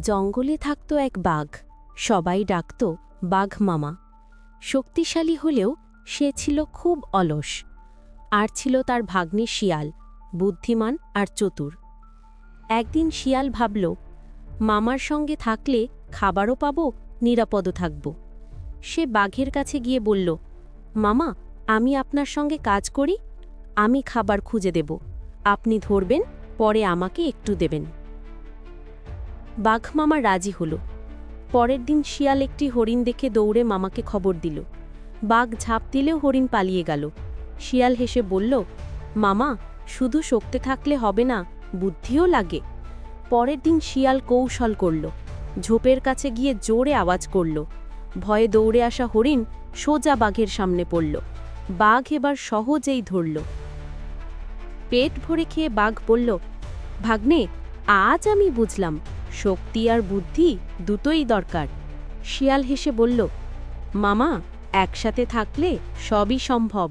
জঙ্গলে থাকত এক বাঘ। সবাই ডাকত বাঘ মামা। শক্তিশালী হলেও সে ছিল খুব অলস। আর ছিল তার ভাগ্নে শিয়াল, বুদ্ধিমান আর চতুর। একদিন শিয়াল ভাবল, মামার সঙ্গে থাকলে খাবারও পাব, নিরাপদও থাকব। সে বাঘের কাছে গিয়ে বলল, মামা, আমি আপনার সঙ্গে কাজ করি। আমি খাবার খুঁজে দেব, আপনি ধরবেন, পরে আমাকে একটু দেবেন। বাঘ মামা রাজি হল। পরের দিন শিয়াল একটি হরিণ দেখে দৌড়ে মামাকে খবর দিল। বাঘ ঝাঁপ দিলেও হরিণ পালিয়ে গেল। শিয়াল হেসে বলল, মামা, শুধু শক্তি থাকলে হবে না, বুদ্ধিও লাগে। পরের দিন শিয়াল কৌশল করল। ঝোপের কাছে গিয়ে জোরে আওয়াজ করল। ভয়ে দৌড়ে আসা হরিণ সোজা বাঘের সামনে পড়ল। বাঘ এবার সহজেই ধরল। পেট ভরে খেয়ে বাঘ বলল, ভাগ্নে, আজ আমি বুঝলাম, শক্তি আর বুদ্ধি দুটোই দরকার। শিয়াল হেসে বলল, মামা, একসাথে থাকলে সবই সম্ভব।